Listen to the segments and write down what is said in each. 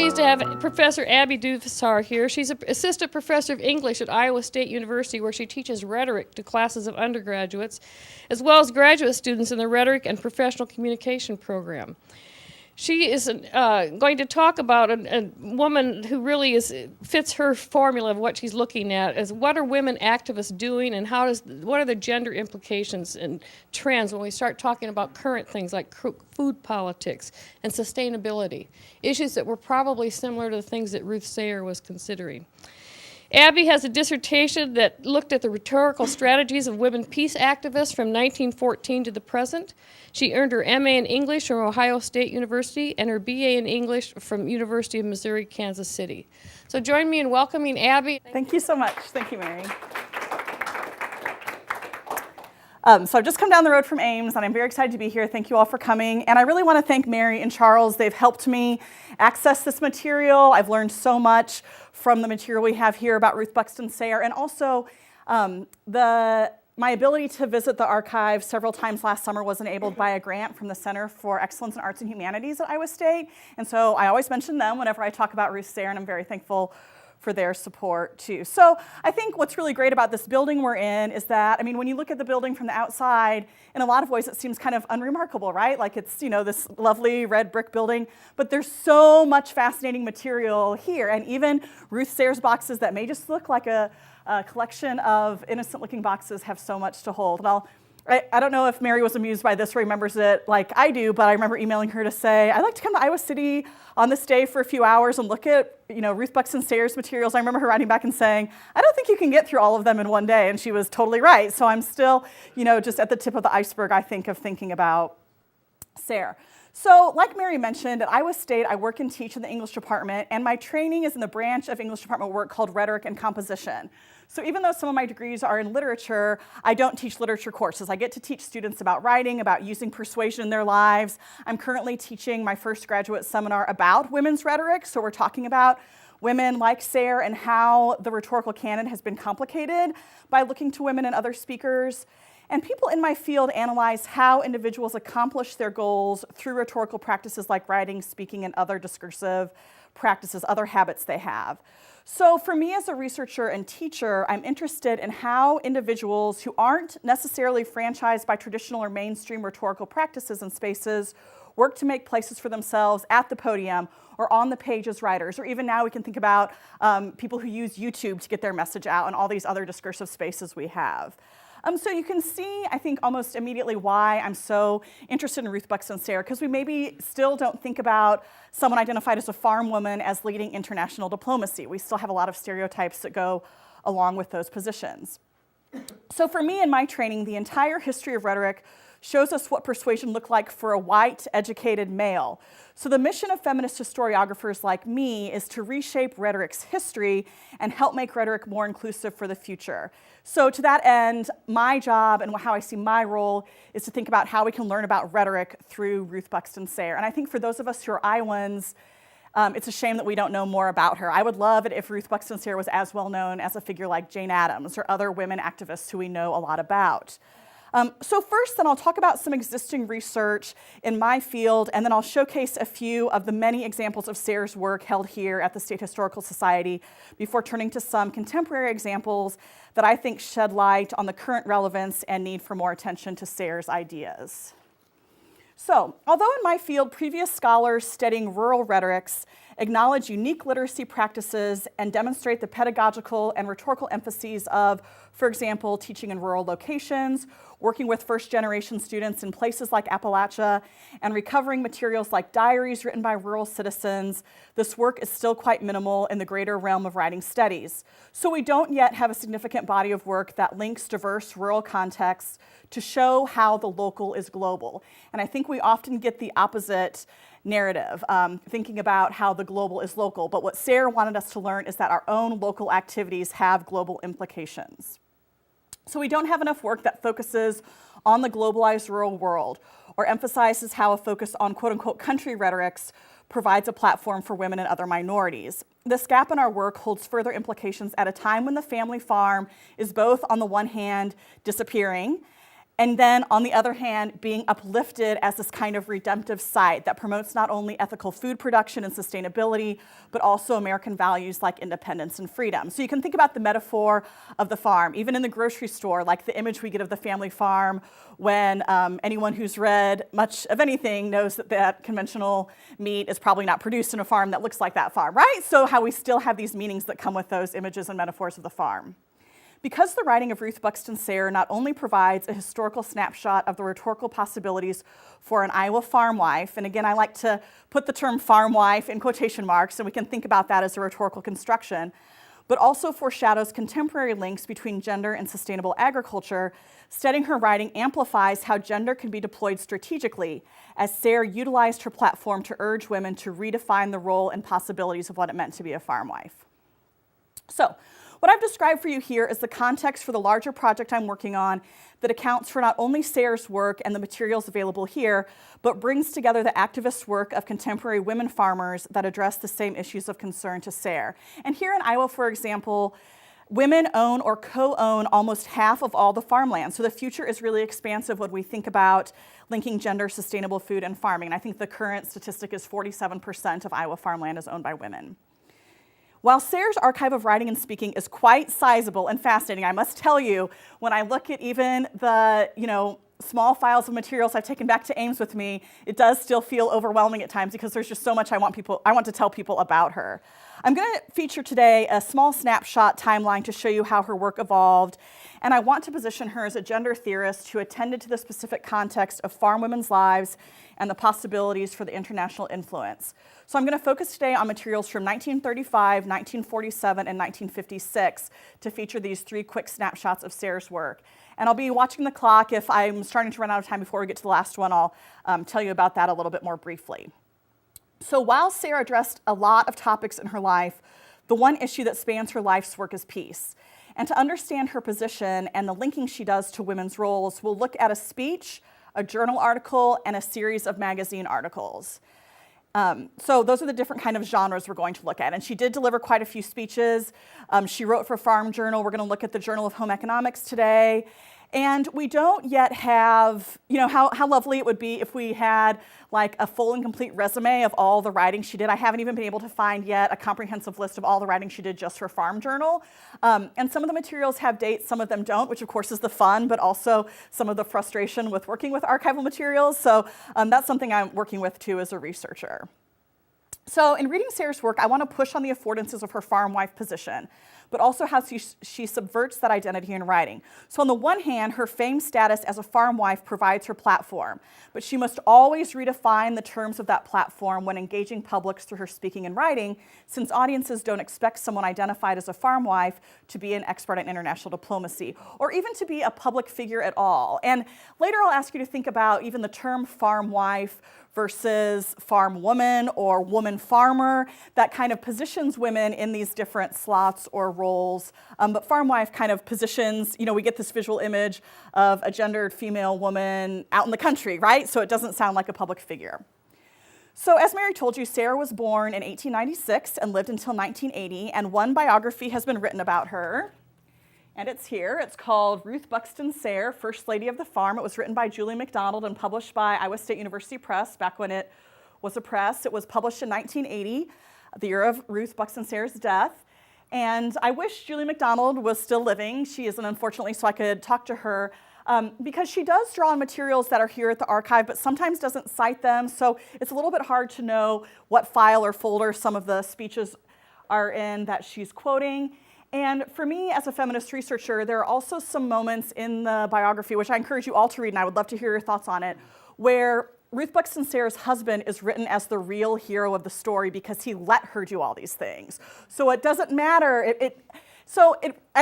pleased to have Professor Abby Dubisar here. She's an assistant professor of English at Iowa State University, where she teaches rhetoric to classes of undergraduates, as well as graduate students in the Rhetoric and Professional Communication program. She is going to talk about a woman who really fits her formula of what she's looking at, as what are women activists doing, and what are the gender implications and trends when we start talking about current things like food politics and sustainability, issues that were probably similar to the things that Ruth Sayre was considering. Abby has a dissertation that looked at the rhetorical strategies of women peace activists from 1914 to the present. She earned her MA in English from Ohio State University and her BA in English from University of Missouri, Kansas City. So join me in welcoming Abby. Thank you so much. Thank you, Mary. So I've just come down the road from Ames, and I'm very excited to be here. Thank you all for coming. And I really want to thank Mary and Charles. They've helped me access this material. I've learned so much from the material we have here about Ruth Buxton Sayre, and also my ability to visit the archive several times last summer was enabled by a grant from the Center for Excellence in Arts and Humanities at Iowa State. And so I always mention them whenever I talk about Ruth Sayre, and I'm very thankful for their support too. So I think what's really great about this building we're in is that, I mean, when you look at the building from the outside, in a lot of ways it seems kind of unremarkable, right? Like it's, this lovely red brick building, but there's so much fascinating material here. And even Ruth Sayre's boxes that may just look like a collection of innocent-looking boxes have so much to hold. And I don't know if Mary was amused by this or remembers it like I do, but I remember emailing her to say, I'd like to come to Iowa City on this day for a few hours and look at Ruth Buxton Sayre's materials. I remember her writing back and saying, I don't think you can get through all of them in one day, and she was totally right. So I'm still just at the tip of the iceberg, I think, of thinking about Sayre. So like Mary mentioned, at Iowa State, I work and teach in the English department, and my training is in the branch of English department work called Rhetoric and Composition. So even though some of my degrees are in literature, I don't teach literature courses. I get to teach students about writing, about using persuasion in their lives. I'm currently teaching my first graduate seminar about women's rhetoric, so we're talking about women like Sayre and how the rhetorical canon has been complicated by looking to women and other speakers. And people in my field analyze how individuals accomplish their goals through rhetorical practices like writing, speaking, and other discursive practices, other habits they have. So for me as a researcher and teacher, I'm interested in how individuals who aren't necessarily franchised by traditional or mainstream rhetorical practices and spaces work to make places for themselves at the podium or on the page as writers, or even now we can think about people who use YouTube to get their message out and all these other discursive spaces we have. So you can see, I think, almost immediately why I'm so interested in Ruth Buxton Sayre, because we maybe still don't think about someone identified as a farm woman as leading international diplomacy. We still have a lot of stereotypes that go along with those positions. So for me in my training, the entire history of rhetoric shows us what persuasion looked like for a white, educated male. So the mission of feminist historiographers like me is to reshape rhetoric's history and help make rhetoric more inclusive for the future. So to that end, my job and how I see my role is to think about how we can learn about rhetoric through Ruth Buxton Sayre. And I think for those of us who are Iowans, it's a shame that we don't know more about her. I would love it if Ruth Buxton Sayre was as well known as a figure like Jane Addams or other women activists who we know a lot about. So first, then I'll talk about some existing research in my field, and then I'll showcase a few of the many examples of Sayre's work held here at the State Historical Society before turning to some contemporary examples that I think shed light on the current relevance and need for more attention to Sayre's ideas. So, although in my field, previous scholars studying rural rhetorics acknowledge unique literacy practices and demonstrate the pedagogical and rhetorical emphases of, for example, teaching in rural locations, working with first-generation students in places like Appalachia, and recovering materials like diaries written by rural citizens, this work is still quite minimal in the greater realm of writing studies. So we don't yet have a significant body of work that links diverse rural contexts to show how the local is global. And I think we often get the opposite narrative, thinking about how the global is local. But what Sayre wanted us to learn is that our own local activities have global implications. So we don't have enough work that focuses on the globalized rural world or emphasizes how a focus on quote-unquote country rhetorics provides a platform for women and other minorities. This gap in our work holds further implications at a time when the family farm is both, on the one hand, disappearing And then, on the other hand, being uplifted as this kind of redemptive site that promotes not only ethical food production and sustainability, but also American values like independence and freedom. So you can think about the metaphor of the farm, even in the grocery store, like the image we get of the family farm when anyone who's read much of anything knows that conventional meat is probably not produced in a farm that looks like that farm, right? So how we still have these meanings that come with those images and metaphors of the farm. Because the writing of Ruth Buxton Sayre not only provides a historical snapshot of the rhetorical possibilities for an Iowa farm wife, and again, I like to put the term farm wife in quotation marks, and we can think about that as a rhetorical construction, but also foreshadows contemporary links between gender and sustainable agriculture, studying her writing amplifies how gender can be deployed strategically, as Sayre utilized her platform to urge women to redefine the role and possibilities of what it meant to be a farm wife. So, what I've described for you here is the context for the larger project I'm working on that accounts for not only Sayre's work and the materials available here, but brings together the activist work of contemporary women farmers that address the same issues of concern to Sayre. And here in Iowa, for example, women own or co-own almost half of all the farmland. So the future is really expansive when we think about linking gender, sustainable food, and farming. And I think the current statistic is 47% of Iowa farmland is owned by women. While Sayre's archive of writing and speaking is quite sizable and fascinating, I must tell you, when I look at even the small files of materials I've taken back to Ames with me, it does still feel overwhelming at times because there's just so much I want to tell people about her. I'm going to feature today a small snapshot timeline to show you how her work evolved, and I want to position her as a gender theorist who attended to the specific context of farm women's lives and the possibilities for the international influence. So I'm going to focus today on materials from 1935, 1947, and 1956 to feature these 3 quick snapshots of Sayre's work. And I'll be watching the clock. If I'm starting to run out of time before we get to the last one, I'll tell you about that a little bit more briefly. So while Sayre addressed a lot of topics in her life, the one issue that spans her life's work is peace. And to understand her position and the linking she does to women's roles, we'll look at a speech, a journal article, and a series of magazine articles. So those are the different kind of genres we're going to look at. And she did deliver quite a few speeches. She wrote for Farm Journal. We're going to look at the Journal of Home Economics today. And we don't yet have, how lovely it would be if we had like a full and complete resume of all the writing she did. I haven't even been able to find yet a comprehensive list of all the writing she did just for Farm Journal. And some of the materials have dates, some of them don't, which of course is the fun, but also some of the frustration with working with archival materials. So that's something I'm working with too as a researcher. So in reading Sayre's work, I want to push on the affordances of her farm wife position, but also how she subverts that identity in writing. So on the one hand, her famed status as a farm wife provides her platform, but she must always redefine the terms of that platform when engaging publics through her speaking and writing, since audiences don't expect someone identified as a farm wife to be an expert in international diplomacy, or even to be a public figure at all. And later I'll ask you to think about even the term farm wife versus farm woman or woman farmer. That kind of positions women in these different slots or roles. But farm wife kind of positions, we get this visual image of a gendered female woman out in the country, right? So it doesn't sound like a public figure. So as Mary told you, Sayre was born in 1896 and lived until 1980, and one biography has been written about her. And it's here. It's called Ruth Buxton Sayre, First Lady of the Farm. It was written by Julie McDonald and published by Iowa State University Press back when it was a press. It was published in 1980, the year of Ruth Buxton Sayre's death. And I wish Julie McDonald was still living. She isn't, unfortunately, so I could talk to her because she does draw on materials that are here at the archive, but sometimes doesn't cite them. So it's a little bit hard to know what file or folder some of the speeches are in that she's quoting. And for me, as a feminist researcher, there are also some moments in the biography, which I encourage you all to read, and I would love to hear your thoughts on it, where Ruth Buxton Sayre's husband is written as the real hero of the story because he let her do all these things. So it doesn't matter. I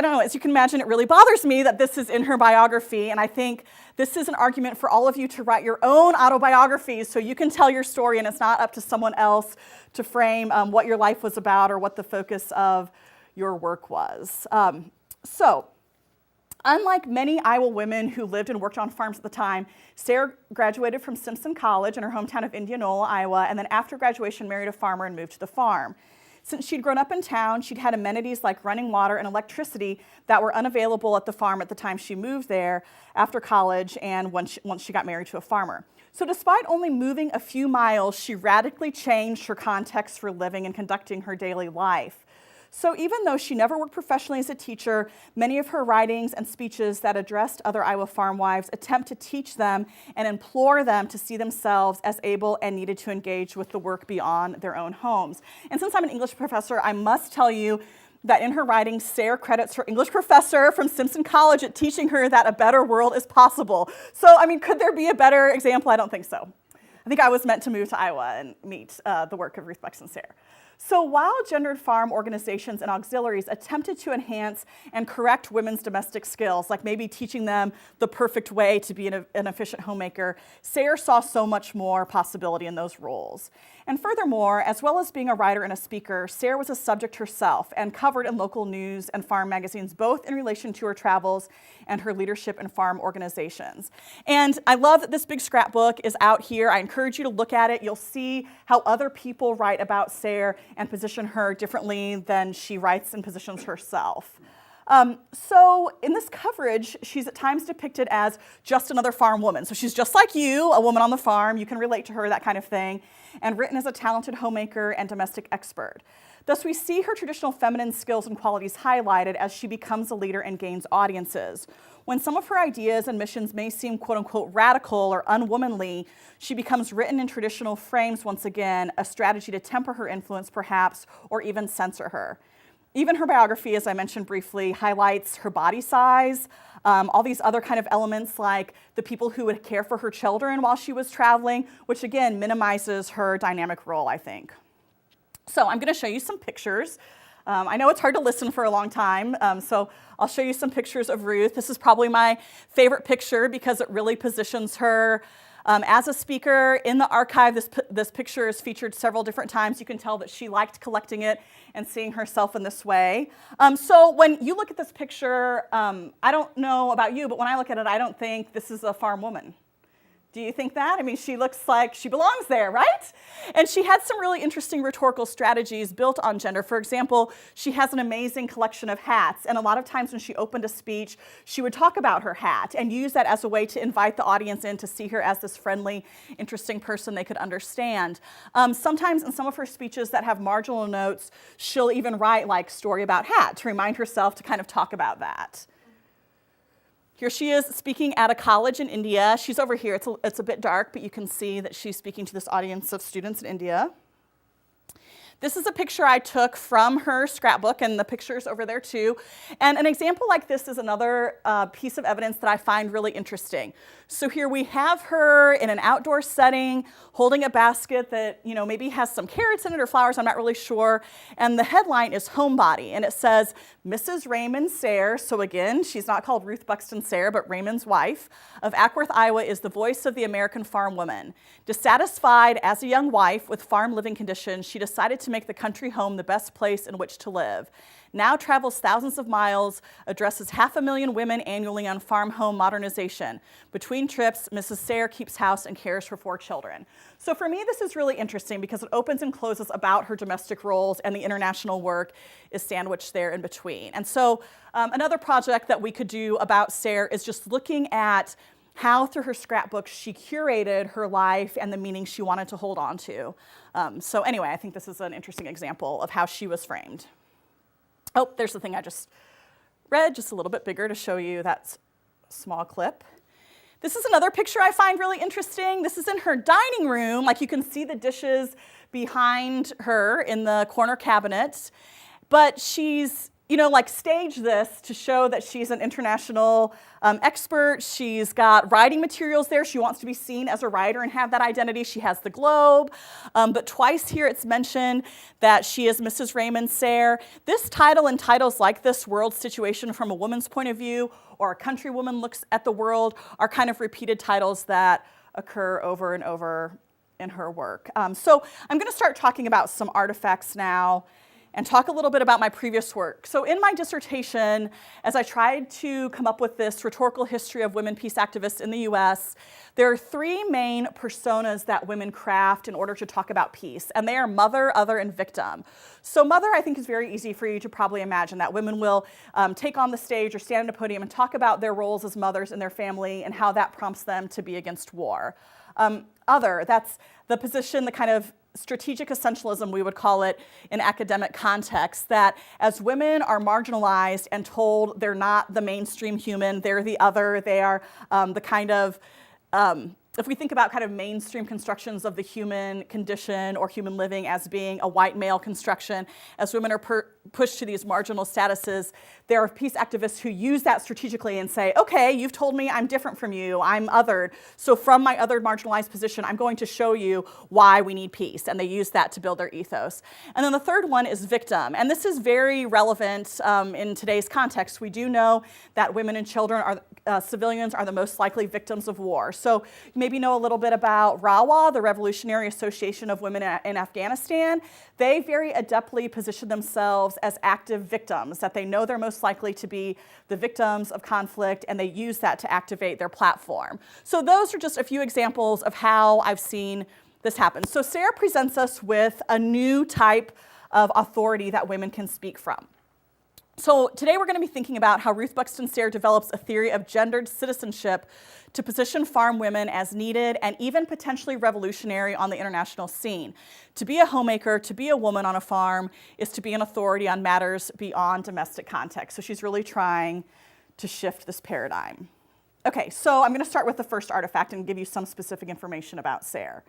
don't know, as you can imagine, it really bothers me that this is in her biography, and I think this is an argument for all of you to write your own autobiographies so you can tell your story and it's not up to someone else to frame what your life was about or what the focus of your work was. So, unlike many Iowa women who lived and worked on farms at the time, Sayre graduated from Simpson College in her hometown of Indianola, Iowa, and then after graduation married a farmer and moved to the farm. Since she'd grown up in town, she'd had amenities like running water and electricity that were unavailable at the farm at the time she moved there after college and once she got married to a farmer. So despite only moving a few miles, she radically changed her context for living and conducting her daily life. So even though she never worked professionally as a teacher, many of her writings and speeches that addressed other Iowa farm wives attempt to teach them and implore them to see themselves as able and needed to engage with the work beyond their own homes. And since I'm an English professor, I must tell you that in her writings, Sayre credits her English professor from Simpson College at teaching her that a better world is possible. So, I mean, could there be a better example? I don't think so. I think I was meant to move to Iowa and meet the work of Ruth Buxton Sayre. So while gendered farm organizations and auxiliaries attempted to enhance and correct women's domestic skills, like maybe teaching them the perfect way to be an efficient homemaker, Sayre saw so much more possibility in those roles. And furthermore, as well as being a writer and a speaker, Sayre was a subject herself and covered in local news and farm magazines, both in relation to her travels and her leadership in farm organizations. And I love that this big scrapbook is out here. I encourage you to look at it. You'll see how other people write about Sayre and position her differently than she writes and positions herself. So in this coverage, she's at times depicted as just another farm woman. So she's just like you, a woman on the farm. You can relate to her, that kind of thing, and written as a talented homemaker and domestic expert. Thus, we see her traditional feminine skills and qualities highlighted as she becomes a leader and gains audiences. When some of her ideas and missions may seem quote-unquote radical or unwomanly, she becomes written in traditional frames once again, a strategy to temper her influence perhaps, or even censor her. Even her biography, as I mentioned briefly, highlights her body size, all these other kind of elements like the people who would care for her children while she was traveling, which again minimizes her dynamic role, I think. So I'm going to show you some pictures. I know it's hard to listen for a long time, so I'll show you some pictures of Ruth. This is probably my favorite picture because it really positions her as a speaker. In the archive, this picture is featured several different times. You can tell that she liked collecting it and seeing herself in this way. So when you look at this picture, I don't know about you, but when I look at it, I don't think this is a farm woman. Do you think that? I mean, she looks like she belongs there, right? And she had some really interesting rhetorical strategies built on gender. For example, she has an amazing collection of hats, and a lot of times when she opened a speech, she would talk about her hat and use that as a way to invite the audience in to see her as this friendly, interesting person they could understand. Sometimes in some of her speeches that have marginal notes, she'll even write like story about hat to remind herself to kind of talk about that. Here she is speaking at a college in India. She's over here. It's a bit dark, but you can see that she's speaking to this audience of students in India. This is a picture I took from her scrapbook, and the picture's over there too. And an example like this is another piece of evidence that I find really interesting. So here we have her in an outdoor setting, holding a basket that, you know, maybe has some carrots in it or flowers, I'm not really sure. And the headline is Homebody, and it says, Mrs. Raymond Sayre, so again, she's not called Ruth Buxton Sayre, but Raymond's wife, of Ackworth, Iowa, is the voice of the American farm woman. Dissatisfied as a young wife with farm living conditions, she decided to make the country home the best place in which to live. Now travels thousands of miles, addresses 500,000 women annually on farm home modernization. Between trips, Mrs. Sayre keeps house and cares for 4 children. So for me, this is really interesting because it opens and closes about her domestic roles, and the international work is sandwiched there in between. And so another project that we could do about Sayre is just looking at how through her scrapbook she curated her life and the meaning she wanted to hold on to. So anyway, I think this is an interesting example of how she was framed. Oh, there's the thing I just read, just a little bit bigger to show you that small clip. This is another picture I find really interesting. This is in her dining room. Like, you can see the dishes behind her in the corner cabinet, but she's, you know, like, staged this to show that she's an international expert. She's got writing materials there. She wants to be seen as a writer and have that identity. She has the Globe, but twice here it's mentioned that she is Mrs. Raymond Sayre. This title and titles like this, World Situation from a Woman's Point of View, or A Country Woman Looks at the World, are kind of repeated titles that occur over and over in her work. So I'm going to start talking about some artifacts now. and talk a little bit about my previous work. So in my dissertation, as I tried to come up with this rhetorical history of women peace activists in the US, there are three main personas that women craft in order to talk about peace, and they are mother, other, and victim. So mother, I think, is very easy for you to probably imagine, that women will take on the stage or stand on a podium and talk about their roles as mothers in their family and how that prompts them to be against war. Other, that's the position, the kind of strategic essentialism, we would call it in academic context, that as women are marginalized and told they're not the mainstream human, they're the other, they are the kind of, if we think about kind of mainstream constructions of the human condition or human living as being a white male construction, as women are pushed to these marginal statuses, there are peace activists who use that strategically and say, okay, you've told me I'm different from you, I'm othered, so from my othered marginalized position, I'm going to show you why we need peace, and they use that to build their ethos. And then the third one is victim, and this is very relevant in today's context. We do know that women and children are civilians are the most likely victims of war. So you maybe know a little bit about RAWA, the Revolutionary Association of Women in Afghanistan. They very adeptly position themselves as active victims, that they know they're most likely to be the victims of conflict, and they use that to activate their platform. So those are just a few examples of how I've seen this happen. So Sayre presents us with a new type of authority that women can speak from. So today we're going to be thinking about how Ruth Buxton Sayre develops a theory of gendered citizenship to position farm women as needed and even potentially revolutionary on the international scene. To be a homemaker, to be a woman on a farm, is to be an authority on matters beyond domestic context. So she's really trying to shift this paradigm. Okay, so I'm going to start with the first artifact and give you some specific information about Sayre.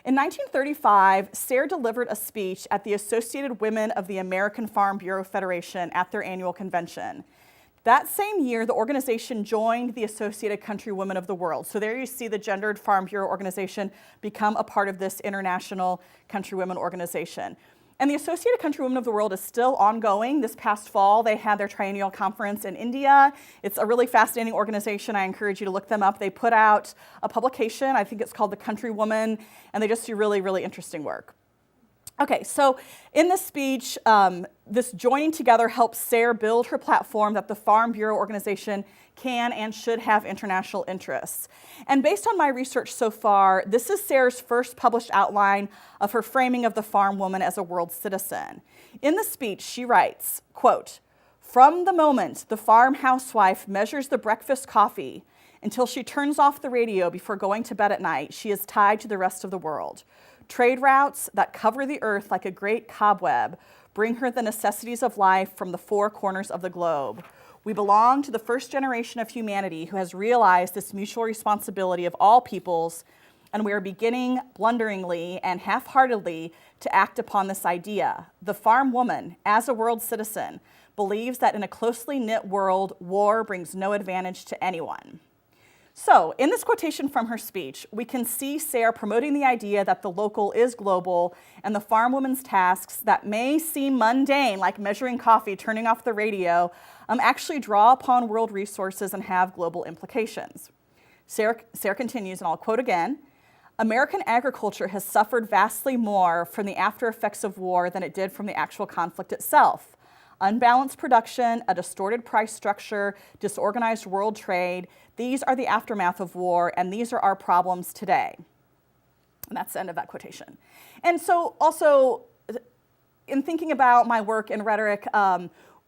In 1935, Sayre delivered a speech at the Associated Women of the American Farm Bureau Federation at their annual convention. That same year, the organization joined the Associated Countrywomen of the World. So there you see the Gendered Farm Bureau organization become a part of this international countrywomen organization. And the Associated Countrywomen of the World is still ongoing. This past fall, they had their triennial conference in India. It's a really fascinating organization. I encourage you to look them up. They put out a publication, I think it's called The Countrywoman, and they just do really, really interesting work. Okay, so in this speech, this joining together helps Sayre build her platform that the Farm Bureau organization can and should have international interests. And based on my research so far, this is Sayre's first published outline of her framing of the farm woman as a world citizen. In the speech, she writes, quote, "From the moment the farm housewife measures the breakfast coffee until she turns off the radio before going to bed at night, she is tied to the rest of the world. Trade routes that cover the earth like a great cobweb bring her the necessities of life from the four corners of the globe. We belong to the first generation of humanity who has realized this mutual responsibility of all peoples, and we are beginning blunderingly and half-heartedly to act upon this idea. The farm woman, as a world citizen, believes that in a closely knit world, war brings no advantage to anyone." So, in this quotation from her speech, we can see Sayre promoting the idea that the local is global, and the farm woman's tasks that may seem mundane, like measuring coffee, turning off the radio, actually draw upon world resources and have global implications. Sayre continues, and I'll quote again, "American agriculture has suffered vastly more from the after effects of war than it did from the actual conflict itself. Unbalanced production, a distorted price structure, disorganized world trade, these are the aftermath of war, and these are our problems today." And that's the end of that quotation. And so also, in thinking about my work in rhetoric,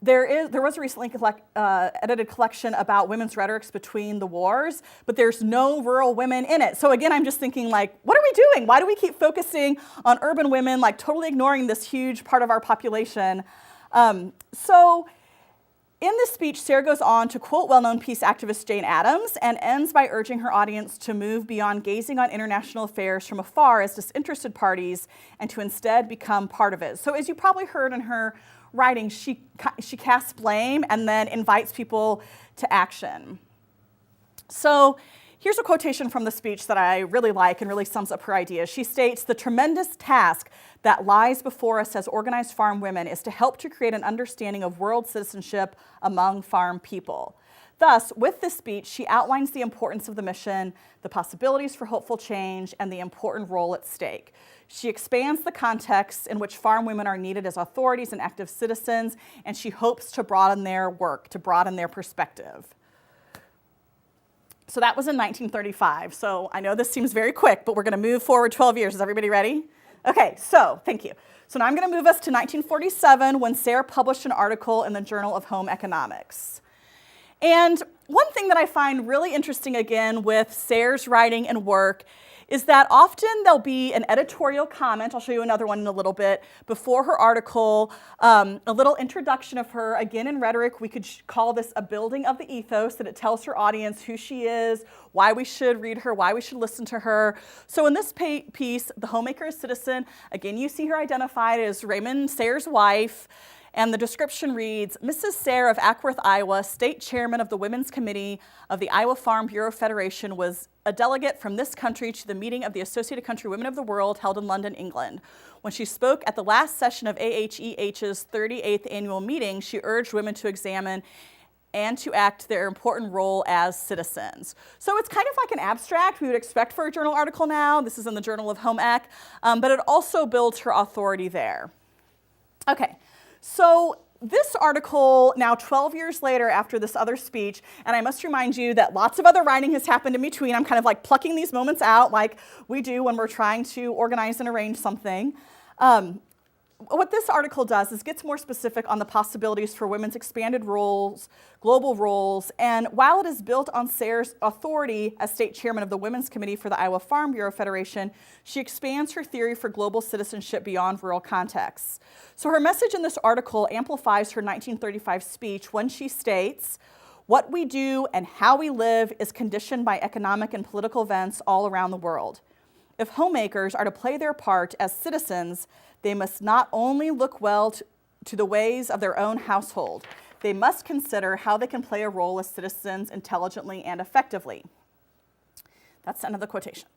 there was a recently edited collection about women's rhetorics between the wars, but there's no rural women in it. So again, I'm just thinking, like, what are we doing? Why do we keep focusing on urban women, like totally ignoring this huge part of our population? So in this speech, Sayre goes on to quote well-known peace activist Jane Addams and ends by urging her audience to move beyond gazing on international affairs from afar as disinterested parties and to instead become part of it. So as you probably heard in her writing, she casts blame and then invites people to action. So here's a quotation from the speech that I really like and really sums up her idea. She states, "The tremendous task that lies before us as organized farm women is to help to create an understanding of world citizenship among farm people. Thus, with this speech, she outlines the importance of the mission, the possibilities for hopeful change, and the important role at stake. She expands the context in which farm women are needed as authorities and active citizens, and she hopes to broaden their work, to broaden their perspective. So that was in 1935. So I know this seems very quick, but we're going to move forward 12 years. Is everybody ready? Okay, so thank you. So now I'm going to move us to 1947 when Sayre published an article in the Journal of Home Economics. And one thing that I find really interesting again with Sayre's writing and work is that often there'll be an editorial comment, I'll show you another one in a little bit, before her article, a little introduction of her. Again, in rhetoric, we could call this a building of the ethos, that it tells her audience who she is, why we should read her, why we should listen to her. So in this piece, The Homemaker as Citizen, again, you see her identified as Raymond Sayre's wife. And the description reads, Mrs. Sayre of Ackworth, Iowa, state chairman of the Women's Committee of the Iowa Farm Bureau Federation, was a delegate from this country to the meeting of the Associated Country Women of the World held in London, England. When she spoke at the last session of AHEH's 38th annual meeting, she urged women to examine and to act their important role as citizens. So it's kind of like an abstract we would expect for a journal article now. This is in the Journal of Home Ec, but it also builds her authority there. Okay. So this article, now 12 years later after this other speech, and I must remind you that lots of other writing has happened in between. I'm kind of like plucking these moments out like we do when we're trying to organize and arrange something. What this article does is gets more specific on the possibilities for women's expanded roles, global roles, and while it is built on Sayre's authority as state chairman of the Women's Committee for the Iowa Farm Bureau Federation, she expands her theory for global citizenship beyond rural contexts. So her message in this article amplifies her 1935 speech when she states, "What we do and how we live is conditioned by economic and political events all around the world. If homemakers are to play their part as citizens, they must not only look well to the ways of their own household, they must consider how they can play a role as citizens intelligently and effectively." That's the end of the quotation.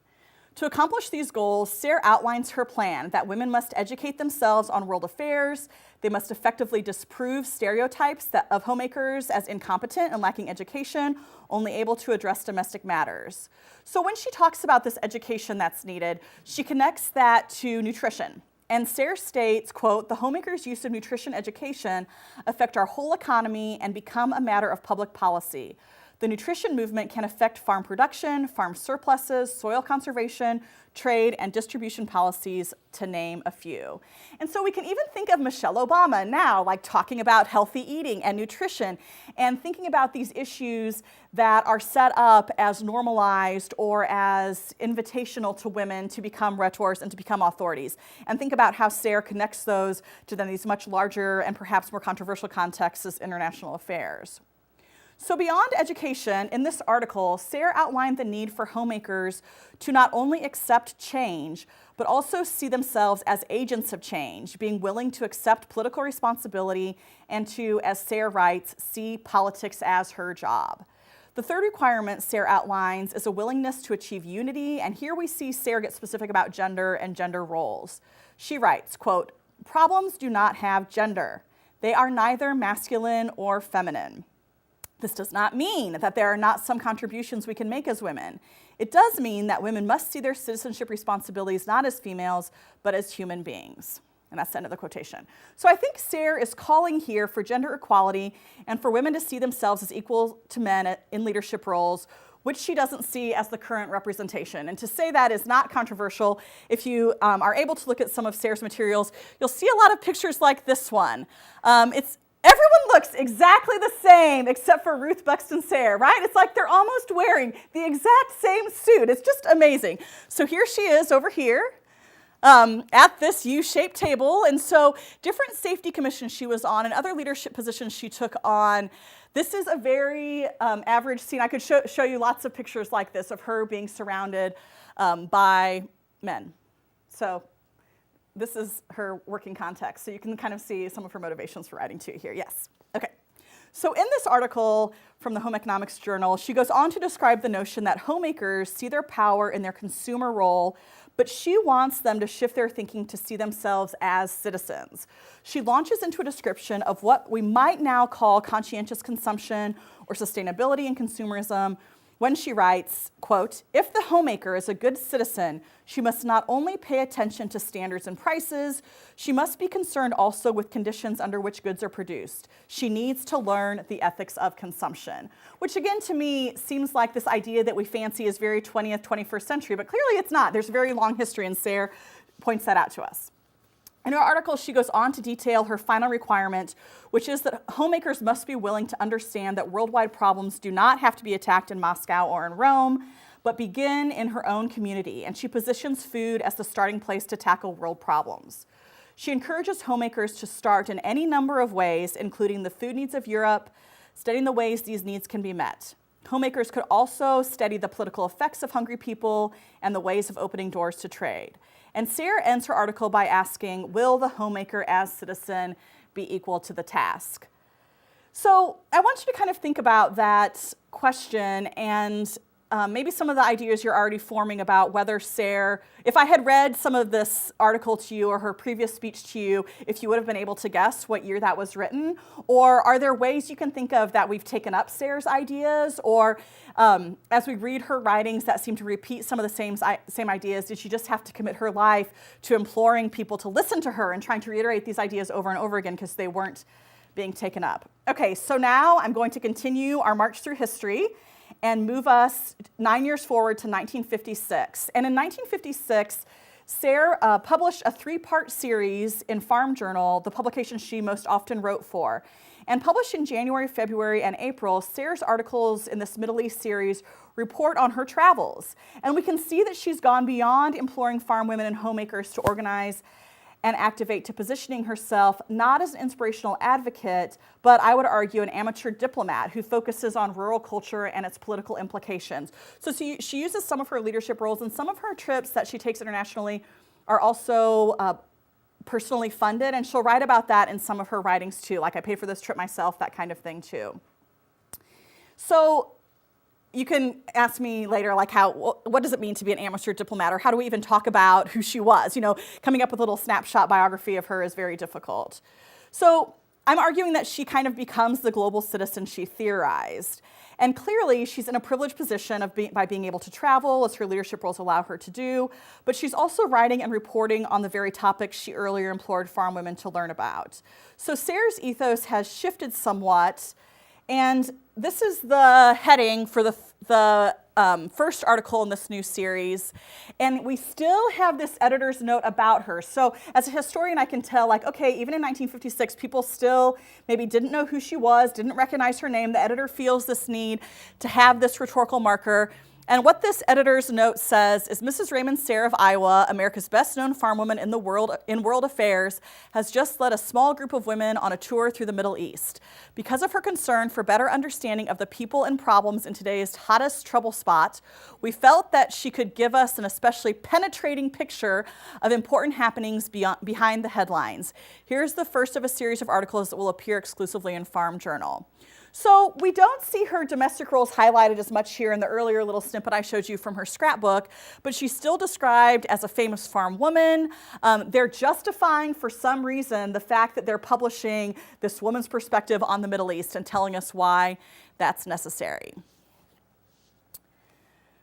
To accomplish these goals, Sayre outlines her plan that women must educate themselves on world affairs, they must effectively disprove stereotypes of homemakers as incompetent and lacking education, only able to address domestic matters. So when she talks about this education that's needed, she connects that to nutrition. And Sayre states, quote, "The homemaker's use of nutrition education affect our whole economy and become a matter of public policy. The nutrition movement can affect farm production, farm surpluses, soil conservation, trade, and distribution policies, to name a few." And so we can even think of Michelle Obama now, like talking about healthy eating and nutrition, and thinking about these issues that are set up as normalized or as invitational to women to become rhetors and to become authorities. And think about how Sayre connects those to then these much larger and perhaps more controversial contexts as international affairs. So beyond education, in this article, Sayre outlined the need for homemakers to not only accept change, but also see themselves as agents of change, being willing to accept political responsibility and to, as Sayre writes, see politics as her job. The third requirement Sayre outlines is a willingness to achieve unity, and here we see Sayre get specific about gender and gender roles. She writes, quote, "Problems do not have gender. They are neither masculine or feminine. This does not mean that there are not some contributions we can make as women. It does mean that women must see their citizenship responsibilities not as females, but as human beings." And that's the end of the quotation. So I think Sayre is calling here for gender equality and for women to see themselves as equal to men in leadership roles, which she doesn't see as the current representation. And to say that is not controversial. If you are able to look at some of Sayre's materials, you'll see a lot of pictures like this one. Everyone looks exactly the same except for Ruth Buxton Sayre, right? It's like they're almost wearing the exact same suit. It's just amazing. So here she is over here at this U-shaped table. And so different safety commissions she was on and other leadership positions she took on. This is a very average scene. I could show you lots of pictures like this of her being surrounded by men. So this is her working context, so you can kind of see some of her motivations for writing to you here. Yes. Okay. So in this article from the Home Economics Journal, she goes on to describe the notion that homemakers see their power in their consumer role, but she wants them to shift their thinking to see themselves as citizens. She launches into a description of what we might now call conscientious consumption or sustainability in consumerism, when she writes, quote, "If the homemaker is a good citizen, she must not only pay attention to standards and prices, she must be concerned also with conditions under which goods are produced. She needs to learn the ethics of consumption," which again to me seems like this idea that we fancy is very 20th, 21st century, but clearly it's not. There's a very long history, and Sayre points that out to us. In her article, she goes on to detail her final requirement, which is that homemakers must be willing to understand that worldwide problems do not have to be attacked in Moscow or in Rome, but begin in her own community, and she positions food as the starting place to tackle world problems. She encourages homemakers to start in any number of ways, including the food needs of Europe, studying the ways these needs can be met. Homemakers could also study the political effects of hungry people and the ways of opening doors to trade. And Sayre ends her article by asking, will the homemaker as citizen be equal to the task? So I want you to kind of think about that question and maybe some of the ideas you're already forming about whether Sayre, if I had read some of this article to you or her previous speech to you, if you would have been able to guess what year that was written, or are there ways you can think of that we've taken up Sayre's ideas, or as we read her writings that seem to repeat some of the same ideas, did she just have to commit her life to imploring people to listen to her and trying to reiterate these ideas over and over again because they weren't being taken up? Okay, so now I'm going to continue our march through history and move us 9 years forward to 1956. And in 1956, Sayre published a 3-part series in Farm Journal, the publication she most often wrote for. And published in January, February, and April, Sayre's articles in this Middle East series report on her travels. And we can see that she's gone beyond imploring farm women and homemakers to organize and activate to positioning herself not as an inspirational advocate, but I would argue an amateur diplomat who focuses on rural culture and its political implications. So she uses some of her leadership roles, and some of her trips that she takes internationally are also personally funded, and she'll write about that in some of her writings too, like I paid for this trip myself, that kind of thing too. So you can ask me later, like, what does it mean to be an amateur diplomat, or how do we even talk about who she was? You know, coming up with a little snapshot biography of her is very difficult. So I'm arguing that she kind of becomes the global citizen she theorized. And clearly, she's in a privileged position by being able to travel, as her leadership roles allow her to do, but she's also writing and reporting on the very topics she earlier implored farm women to learn about. So Sayre's ethos has shifted somewhat, and this is the heading for the first article in this new series, and we still have this editor's note about her. So as a historian, I can tell, like, okay, even in 1956, people still maybe didn't know who she was, didn't recognize her name. The editor feels this need to have this rhetorical marker. And what this editor's note says is, Mrs. Raymond Sayre of Iowa, America's best-known farmwoman in world affairs, has just led a small group of women on a tour through the Middle East. Because of her concern for better understanding of the people and problems in today's hottest trouble spot, we felt that she could give us an especially penetrating picture of important happenings behind the headlines. Here's the first of a series of articles that will appear exclusively in Farm Journal. So we don't see her domestic roles highlighted as much here in the earlier little snippet I showed you from her scrapbook, but she's still described as a famous farm woman. They're justifying, for some reason, the fact that they're publishing this woman's perspective on the Middle East and telling us why that's necessary.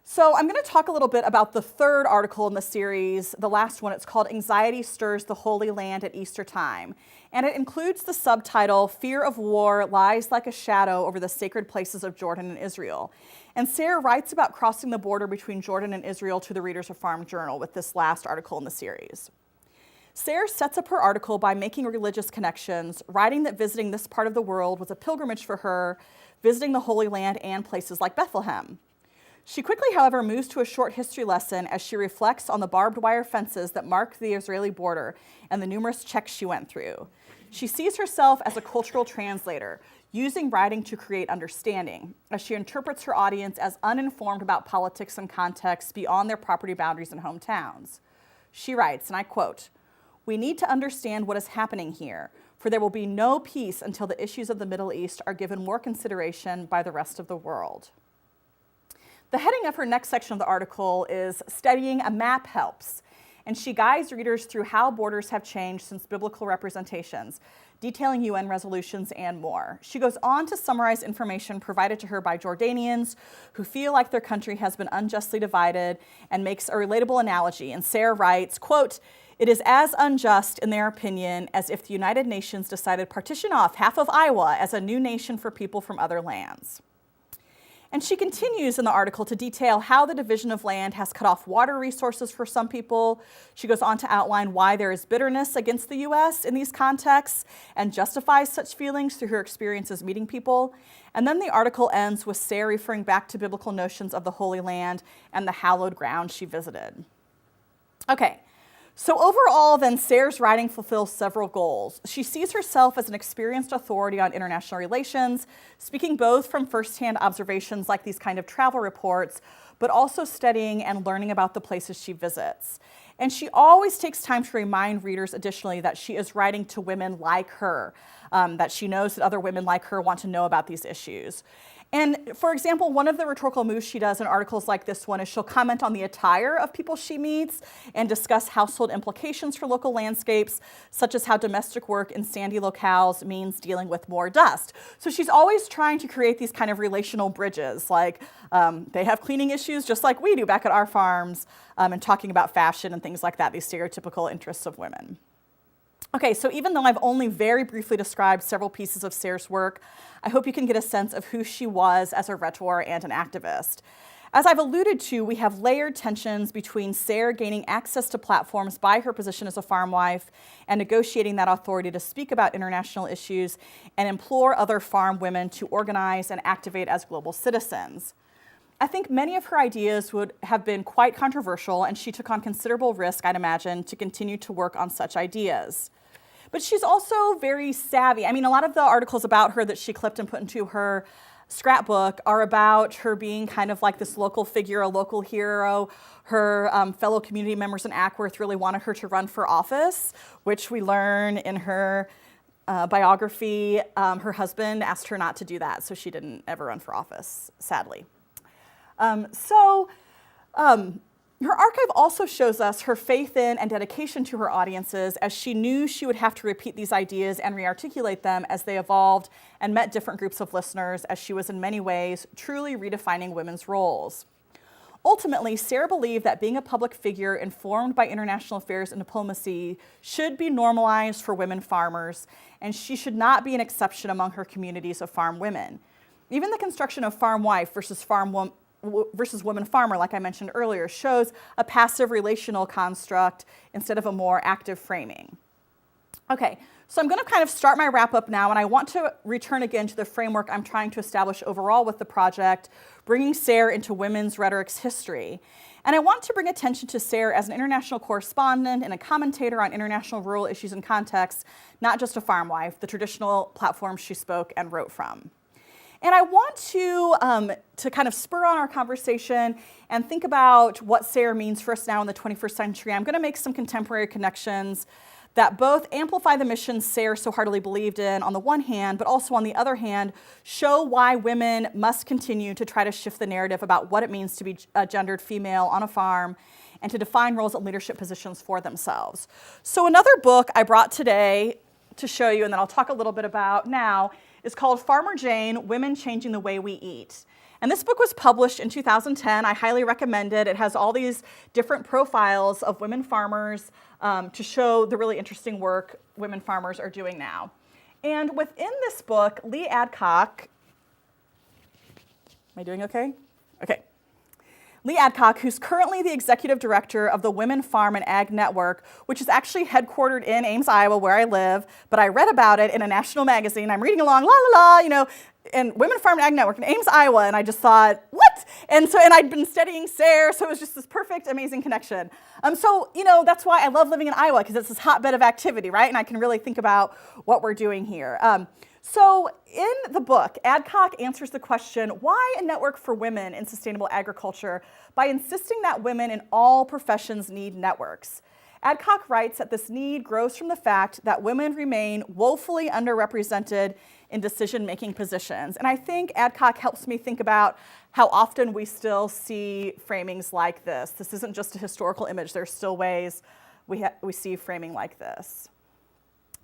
So I'm going to talk a little bit about the third article in the series, the last one. It's called Anxiety Stirs the Holy Land at Easter Time. And it includes the subtitle, Fear of War Lies Like a Shadow Over the Sacred Places of Jordan and Israel. And Sayre writes about crossing the border between Jordan and Israel to the readers of Farm Journal with this last article in the series. Sayre sets up her article by making religious connections, writing that visiting this part of the world was a pilgrimage for her, visiting the Holy Land and places like Bethlehem. She quickly, however, moves to a short history lesson as she reflects on the barbed wire fences that mark the Israeli border and the numerous checks she went through. She sees herself as a cultural translator, using writing to create understanding, as she interprets her audience as uninformed about politics and context beyond their property boundaries and hometowns. She writes, and I quote, "We need to understand what is happening here. for there will be no peace until the issues of the Middle East are given more consideration by the rest of the world. The heading of her next section of the article is Studying a Map Helps, and she guides readers through how borders have changed since biblical representations, detailing UN resolutions and more. She goes on to summarize information provided to her by Jordanians who feel like their country has been unjustly divided and makes a relatable analogy. And Sayre writes, quote, "It is as unjust, in their opinion, as if the United Nations decided partition off half of Iowa as a new nation for people from other lands." And she continues in the article to detail how the division of land has cut off water resources for some people. She goes on to outline why there is bitterness against the U.S. in these contexts and justifies such feelings through her experiences meeting people. And then the article ends with Sayre referring back to biblical notions of the Holy Land and the hallowed ground she visited. Okay. So overall, then, Sayre's writing fulfills several goals. She sees herself as an experienced authority on international relations, speaking both from firsthand observations like these kind of travel reports, but also studying and learning about the places she visits. And she always takes time to remind readers additionally that she is writing to women like her, that she knows that other women like her want to know about these issues. And for example, one of the rhetorical moves she does in articles like this one is she'll comment on the attire of people she meets and discuss household implications for local landscapes, such as how domestic work in sandy locales means dealing with more dust. So she's always trying to create these kind of relational bridges, like they have cleaning issues just like we do back at our farms, and talking about fashion and things like that, these stereotypical interests of women. Okay, so even though I've only very briefly described several pieces of Sayre's work, I hope you can get a sense of who she was as a rhetor and an activist. As I've alluded to, we have layered tensions between Sayre gaining access to platforms by her position as a farm wife and negotiating that authority to speak about international issues and implore other farm women to organize and activate as global citizens. I think many of her ideas would have been quite controversial, and she took on considerable risk, I'd imagine, to continue to work on such ideas. But she's also very savvy. I mean, a lot of the articles about her that she clipped and put into her scrapbook are about her being kind of like this local figure, a local hero. Her fellow community members in Ackworth really wanted her to run for office, which we learn in her biography. Her husband asked her not to do that, so she didn't ever run for office, sadly. Her archive also shows us her faith in and dedication to her audiences, as she knew she would have to repeat these ideas and re-articulate them as they evolved and met different groups of listeners, as she was in many ways truly redefining women's roles. Ultimately, Sayre believed that being a public figure informed by international affairs and diplomacy should be normalized for women farmers, and she should not be an exception among her communities of farm women. Even the construction of farm wife versus woman farmer, like I mentioned earlier, shows a passive relational construct instead of a more active framing. Okay, so I'm going to kind of start my wrap up now, and I want to return again to the framework I'm trying to establish overall with the project, bringing Sayre into women's rhetoric's history. And I want to bring attention to Sayre as an international correspondent and a commentator on international rural issues and contexts, not just a farm wife, the traditional platforms she spoke and wrote from. And I want to kind of spur on our conversation and think about what Sayre means for us now in the 21st century. I'm going to make some contemporary connections that both amplify the mission Sayre so heartily believed in on the one hand, but also on the other hand, show why women must continue to try to shift the narrative about what it means to be a gendered female on a farm and to define roles and leadership positions for themselves. So another book I brought today to show you, and then I'll talk a little bit about now, is called Farmer Jane, Women Changing the Way We Eat. And this book was published in 2010. I highly recommend it. It has all these different profiles of women farmers to show the really interesting work women farmers are doing now. And within this book, Lee Adcock, am I doing okay? Okay. Lee Adcock, who's currently the executive director of the Women Farm and Ag Network, which is actually headquartered in Ames, Iowa, where I live, but I read about it in a national magazine. I'm reading along, la la la, you know, and Women Farm and Ag Network in Ames, Iowa, and I just thought, what? And I'd been studying Sayre, so it was just this perfect, amazing connection. That's why I love living in Iowa, because it's this hotbed of activity, right? And I can really think about what we're doing here. So in the book, Adcock answers the question, why a network for women in sustainable agriculture, by insisting that women in all professions need networks. Adcock writes that this need grows from the fact that women remain woefully underrepresented in decision-making positions. And I think Adcock helps me think about how often we still see framings like this. This isn't just a historical image. There's still ways we see framing like this.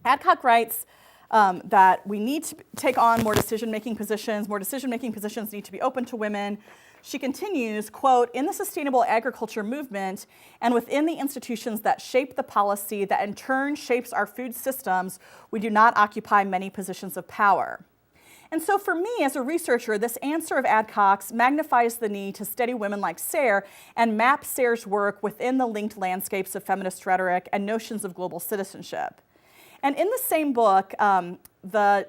Adcock writes that we need to take on more decision-making positions. More decision-making positions need to be open to women. She continues, quote, in the sustainable agriculture movement and within the institutions that shape the policy that in turn shapes our food systems, we do not occupy many positions of power. And so for me as a researcher, this answer of Adcock's magnifies the need to study women like Sayre and map Sayre's work within the linked landscapes of feminist rhetoric and notions of global citizenship. And in the same book, the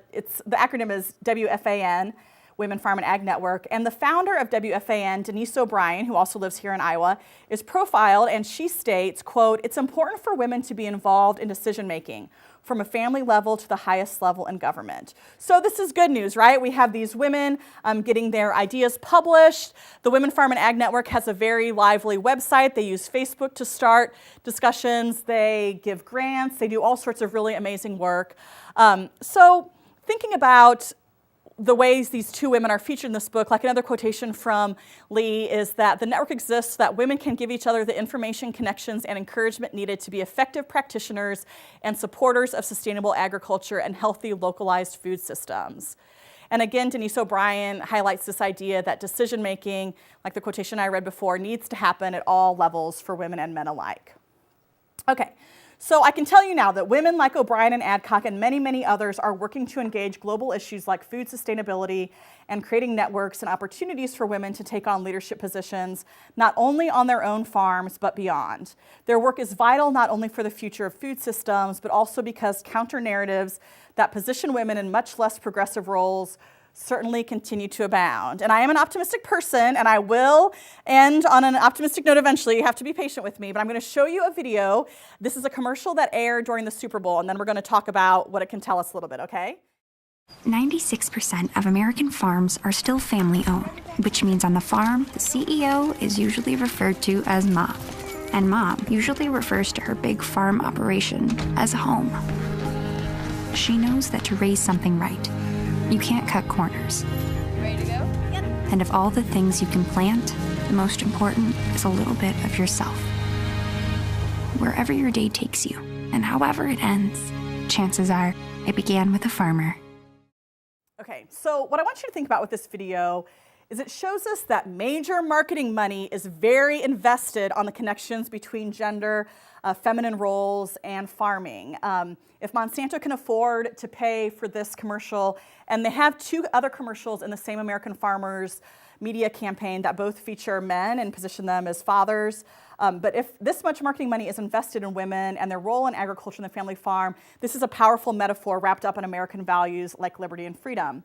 acronym is WFAN, Women Farm and Ag Network, and the founder of WFAN, Denise O'Brien, who also lives here in Iowa, is profiled, and she states, quote, it's important for women to be involved in decision-making from a family level to the highest level in government. So this is good news, right? We have these women getting their ideas published. The Women Farm and Ag Network has a very lively website. They use Facebook to start discussions. They give grants. They do all sorts of really amazing work. So thinking about the ways these two women are featured in this book, like another quotation from Lee, is that the network exists so that women can give each other the information, connections, and encouragement needed to be effective practitioners and supporters of sustainable agriculture and healthy localized food systems. And again, Denise O'Brien highlights this idea that decision-making, like the quotation I read before, needs to happen at all levels for women and men alike. Okay. So I can tell you now that women like O'Brien and Adcock and many, many others are working to engage global issues like food sustainability and creating networks and opportunities for women to take on leadership positions, not only on their own farms, but beyond. Their work is vital not only for the future of food systems, but also because counter-narratives that position women in much less progressive roles certainly continue to abound. And I am an optimistic person, and I will end on an optimistic note eventually. You have to be patient with me, but I'm going to show you a video. This is a commercial that aired during the Super Bowl, and then we're going to talk about what it can tell us a little bit, okay? 96% of American farms are still family-owned, which means on the farm, the CEO is usually referred to as Mom, and Mom usually refers to her big farm operation as home. She knows that to raise something right, you can't cut corners. Ready to go? Yep. And of all the things you can plant, the most important is a little bit of yourself. Wherever your day takes you, and however it ends, chances are it began with a farmer. Okay, so what I want you to think about with this video is it shows us that major marketing money is very invested on the connections between gender, feminine roles, and farming. If Monsanto can afford to pay for this commercial, and they have two other commercials in the same American Farmers media campaign that both feature men and position them as fathers, but if this much marketing money is invested in women and their role in agriculture and the family farm, this is a powerful metaphor wrapped up in American values like liberty and freedom.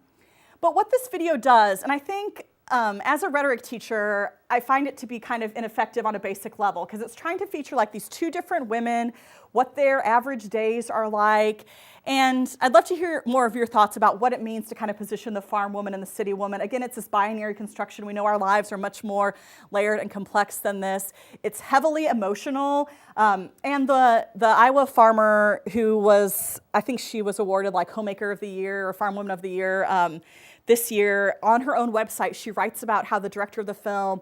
But what this video does, and I think as a rhetoric teacher, I find it to be kind of ineffective on a basic level because it's trying to feature like these two different women, what their average days are like. And I'd love to hear more of your thoughts about what it means to kind of position the farm woman and the city woman. Again, it's this binary construction. We know our lives are much more layered and complex than this. It's heavily emotional. And the Iowa farmer who was, I think she was awarded like Homemaker of the Year or Farm Woman of the Year this year, on her own website, she writes about how the director of the film,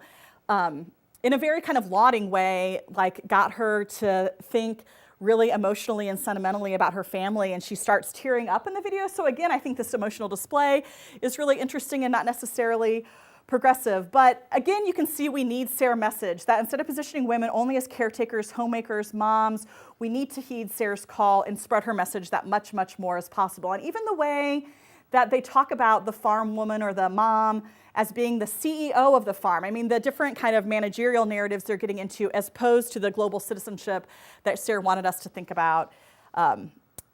in a very kind of lauding way, like got her to think really emotionally and sentimentally about her family, and she starts tearing up in the video. So again, I think this emotional display is really interesting and not necessarily progressive. But again, you can see we need Sayre's message that instead of positioning women only as caretakers, homemakers, moms, we need to heed Sayre's call and spread her message that much, much more is possible. And even the way that they talk about the farm woman or the mom as being the CEO of the farm. I mean, the different kind of managerial narratives they're getting into as opposed to the global citizenship that Sayre wanted us to think about.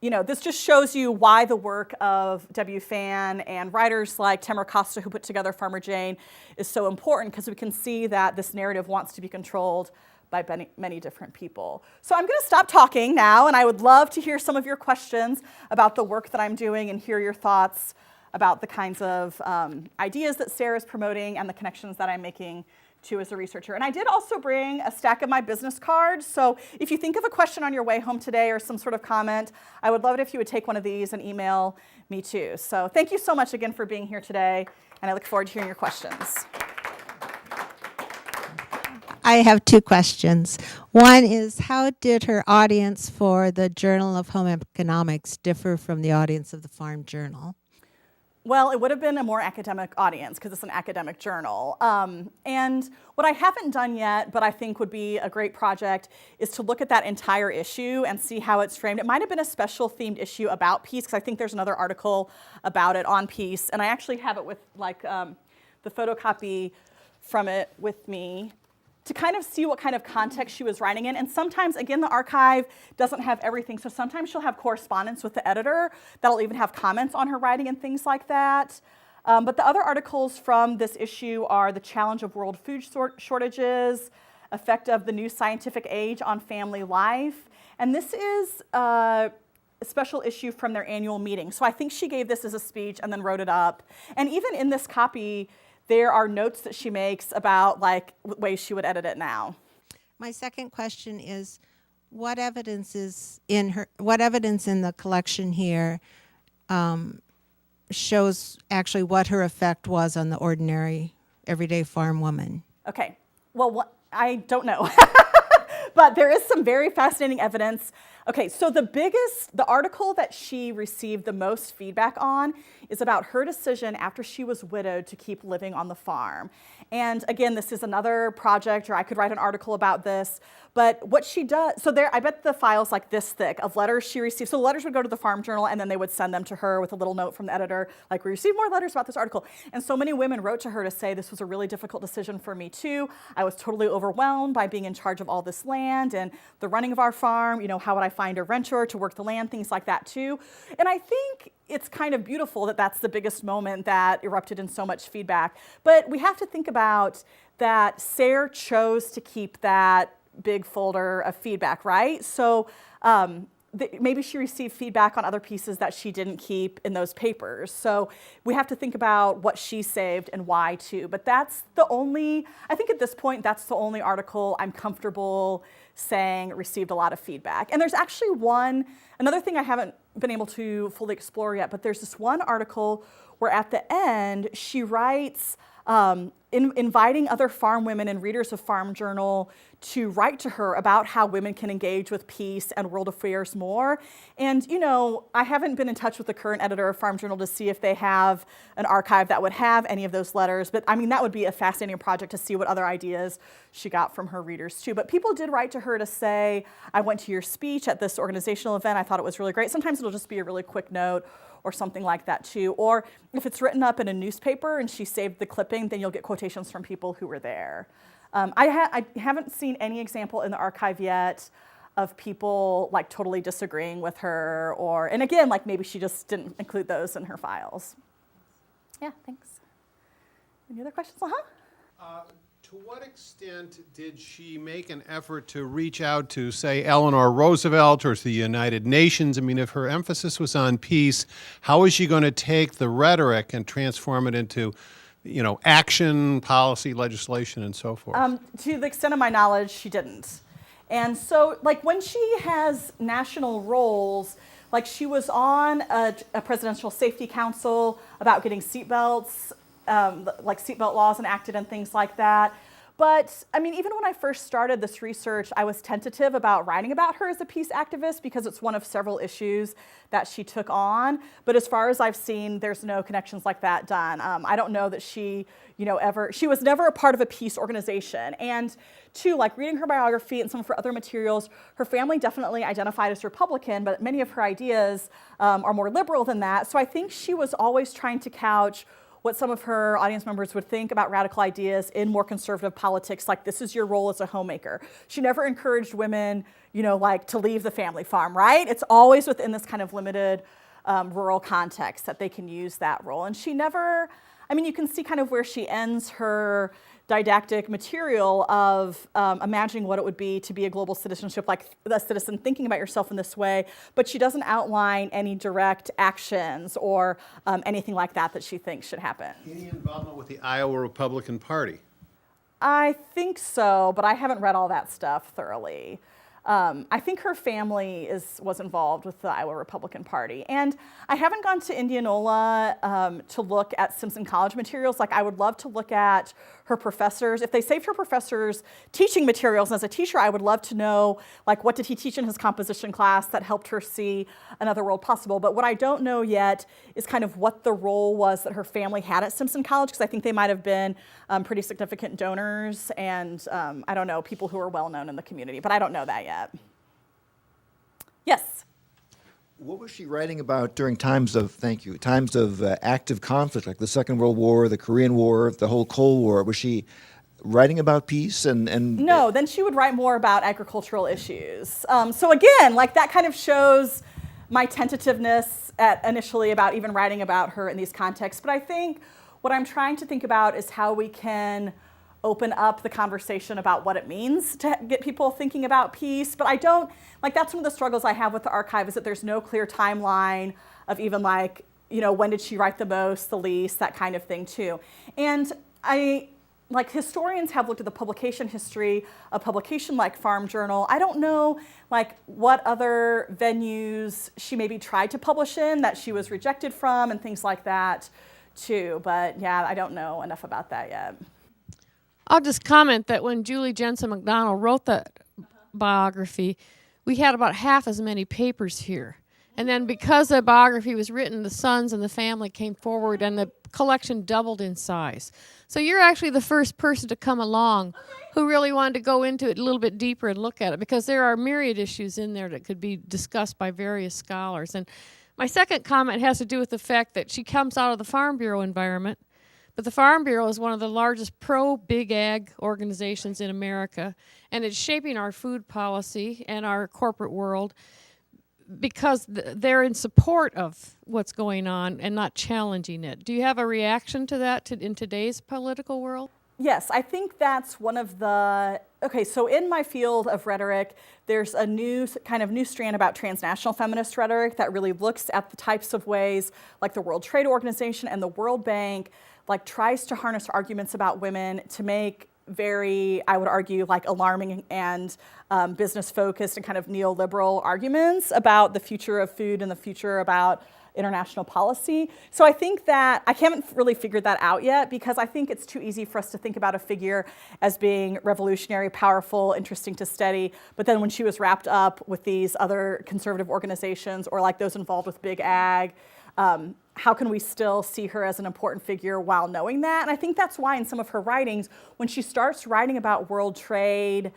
This just shows you why the work of WFAN and writers like Tamara Costa, who put together Farmer Jane, is so important because we can see that this narrative wants to be controlled by many different people. So I'm going to stop talking now, and I would love to hear some of your questions about the work that I'm doing and hear your thoughts about the kinds of ideas that Sayre is promoting and the connections that I'm making too as a researcher. And I did also bring a stack of my business cards. So if you think of a question on your way home today or some sort of comment, I would love it if you would take one of these and email me too. So thank you so much again for being here today, and I look forward to hearing your questions. I have two questions. One is, how did her audience for the Journal of Home Economics differ from the audience of the Farm Journal? Well, it would have been a more academic audience because it's an academic journal. And what I haven't done yet, but I think would be a great project, is to look at that entire issue and see how it's framed. It might have been a special themed issue about peace, because I think there's another article about it on peace. And I actually have it with the photocopy from it with me, to kind of see what kind of context she was writing in. And sometimes, again, the archive doesn't have everything. So sometimes she'll have correspondence with the editor that'll even have comments on her writing and things like that. But the other articles from this issue are The Challenge of World Food Shortages, Effect of the New Scientific Age on Family Life. And this is a special issue from their annual meeting. So I think she gave this as a speech and then wrote it up. And even in this copy, there are notes that she makes about like ways she would edit it now. My second question is, what evidence in the collection here shows actually what her effect was on the ordinary, everyday farm woman? Okay, well, I don't know. But there is some very fascinating evidence. Okay, so the article that she received the most feedback on is about her decision after she was widowed to keep living on the farm. And again, this is another project, or I could write an article about this. But what she does, so I bet the file's like this thick of letters she received. So the letters would go to the Farm Journal, and then they would send them to her with a little note from the editor, like, we received more letters about this article. And so many women wrote to her to say, this was a really difficult decision for me too. I was totally overwhelmed by being in charge of all this land and the running of our farm. You know, how would I find a renter to work the land, things like that too. And I think it's kind of beautiful that that's the biggest moment that erupted in so much feedback. But we have to think about that Sayre chose to keep that big folder of feedback, right? So maybe she received feedback on other pieces that she didn't keep in those papers. So we have to think about what she saved and why too. But that's the only, I think at this point, that's the only article I'm comfortable saying received a lot of feedback. And there's actually another thing I haven't been able to fully explore yet, but there's this one article where at the end she writes, inviting other farm women and readers of Farm Journal to write to her about how women can engage with peace and world affairs more. And, you know, I haven't been in touch with the current editor of Farm Journal to see if they have an archive that would have any of those letters. But, I mean, that would be a fascinating project to see what other ideas she got from her readers, too. But people did write to her to say, I went to your speech at this organizational event. I thought it was really great. Sometimes it'll just be a really quick note or something like that too. Or if it's written up in a newspaper and she saved the clipping, then you'll get quotations from people who were there. I haven't seen any example in the archive yet of people like totally disagreeing with her, and again, like maybe she just didn't include those in her files. Yeah, thanks. Any other questions? To what extent did she make an effort to reach out to, say, Eleanor Roosevelt or to the United Nations? I mean, if her emphasis was on peace, how is she going to take the rhetoric and transform it into, you know, action, policy, legislation, and so forth? To the extent of my knowledge, she didn't. And so, like, when she has national roles, like she was on a presidential safety council about getting seatbelts, like seatbelt laws enacted and things like that. But I mean, even when I first started this research, I was tentative about writing about her as a peace activist because it's one of several issues that she took on. But as far as I've seen, there's no connections like that done. I don't know that she, she was never a part of a peace organization. And two, like reading her biography and some of her other materials, her family definitely identified as Republican, but many of her ideas are more liberal than that. So I think she was always trying to couch what some of her audience members would think about radical ideas in more conservative politics, like this is your role as a homemaker. She never encouraged women, like to leave the family farm, right? It's always within this kind of limited rural context that they can use that role. And she never, you can see kind of where she ends her didactic material of imagining what it would be to be a global citizenship, like a citizen thinking about yourself in this way, but she doesn't outline any direct actions or anything like that that she thinks should happen. Any involvement with the Iowa Republican Party? I think so, but I haven't read all that stuff thoroughly. I think her family was involved with the Iowa Republican Party. And I haven't gone to Indianola to look at Simpson College materials. Like, I would love to look at her professors. If they saved her professors' teaching materials, and as a teacher, I would love to know, like, what did he teach in his composition class that helped her see another world possible. But what I don't know yet is kind of what the role was that her family had at Simpson College, because I think they might have been pretty significant donors and, I don't know, people who are well known in the community. But I don't know that yet. Yes? What was she writing about during times of, active conflict, like the Second World War, the Korean War, the whole Cold War? Was she writing about peace and No, then she would write more about agricultural issues. So again, like, that kind of shows my tentativeness initially about even writing about her in these contexts. But I think what I'm trying to think about is how we can open up the conversation about what it means to get people thinking about peace. But I don't, like, that's one of the struggles I have with the archive, is that there's no clear timeline of even, like, when did she write the most, the least, that kind of thing too. And historians have looked at the publication history of publication like Farm Journal. I don't know, like, what other venues she maybe tried to publish in that she was rejected from and things like that too. But yeah, I don't know enough about that yet. I'll just comment that when Julie Jensen McDonald wrote that biography, we had about half as many papers here. And then because the biography was written, the sons and the family came forward and the collection doubled in size. So you're actually the first person to come along who really wanted to go into it a little bit deeper and look at it, because there are myriad issues in there that could be discussed by various scholars. And my second comment has to do with the fact that she comes out of the Farm Bureau environment. But the Farm Bureau is one of the largest pro-big ag organizations in America, and it's shaping our food policy and our corporate world because they're in support of what's going on and not challenging it. Do you have a reaction to that in today's political world? Yes, I think that's one of the, okay, so in my field of rhetoric, there's a new strand about transnational feminist rhetoric that really looks at the types of ways, like the World Trade Organization and the World Bank, like, tries to harness arguments about women to make very, I would argue, like, alarming and business-focused and kind of neoliberal arguments about the future of food and the future about international policy. So I think that I haven't really figured that out yet, because I think it's too easy for us to think about a figure as being revolutionary, powerful, interesting to study. But then when she was wrapped up with these other conservative organizations or like those involved with big ag, how can we still see her as an important figure while knowing that? And I think that's why in some of her writings, when she starts writing about world trade,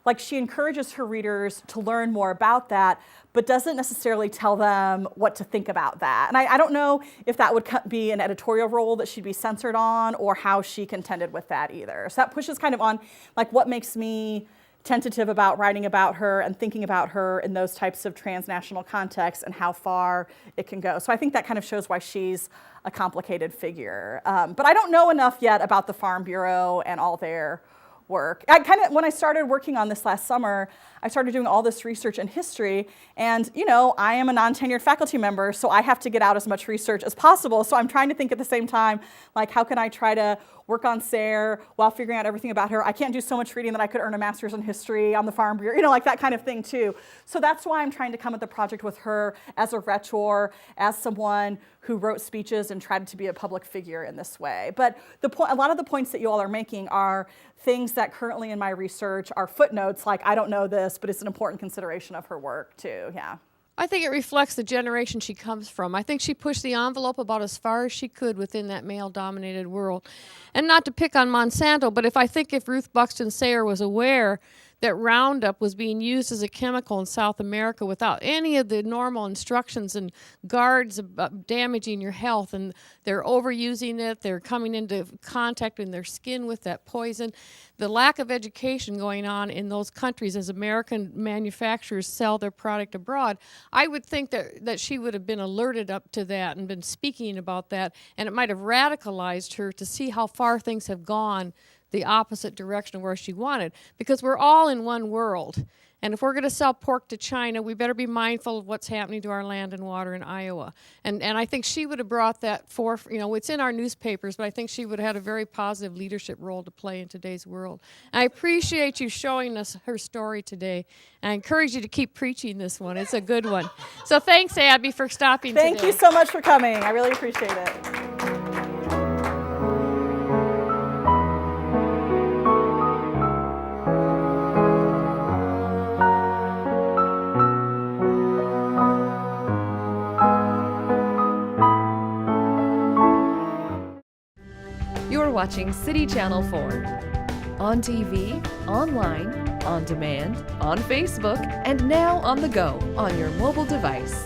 like, she encourages her readers to learn more about that, but doesn't necessarily tell them what to think about that. And I don't know if that would be an editorial role that she'd be censored on, or how she contended with that either. So that pushes kind of on, like, what makes me tentative about writing about her and thinking about her in those types of transnational contexts and how far it can go. So I think that kind of shows why she's a complicated figure. But I don't know enough yet about the Farm Bureau and all their work. When I started working on this last summer, I started doing all this research in history, and I am a non-tenured faculty member, so I have to get out as much research as possible. So I'm trying to think at the same time, like, how can I try to work on Sayre while figuring out everything about her? I can't do so much reading that I could earn a master's in history on the Farm Bureau, like that kind of thing too. So that's why I'm trying to come at the project with her as a rhetor, as someone who wrote speeches and tried to be a public figure in this way. But a lot of the points that you all are making are things that currently in my research are footnotes, like, I don't know this, but it's an important consideration of her work too, yeah. I think it reflects the generation she comes from. I think she pushed the envelope about as far as she could within that male-dominated world. And not to pick on Monsanto, but if Ruth Buxton Sayre was aware that Roundup was being used as a chemical in South America without any of the normal instructions and guards about damaging your health, and they're overusing it, they're coming into contact in their skin with that poison, the lack of education going on in those countries as American manufacturers sell their product abroad, I would think that she would have been alerted up to that and been speaking about that, and it might have radicalized her to see how far things have gone the opposite direction of where she wanted, because we're all in one world. And if we're going to sell pork to China, we better be mindful of what's happening to our land and water in Iowa. And I think she would have brought that forth. You know, it's in our newspapers, but I think she would have had a very positive leadership role to play in today's world. And I appreciate you showing us her story today. And I encourage you to keep preaching this one. It's a good one. So thanks, Abby, for stopping Thank today. you so much for coming. I really appreciate it. You're watching City Channel 4. On TV, online, on demand, on Facebook, and now on the go on your mobile device.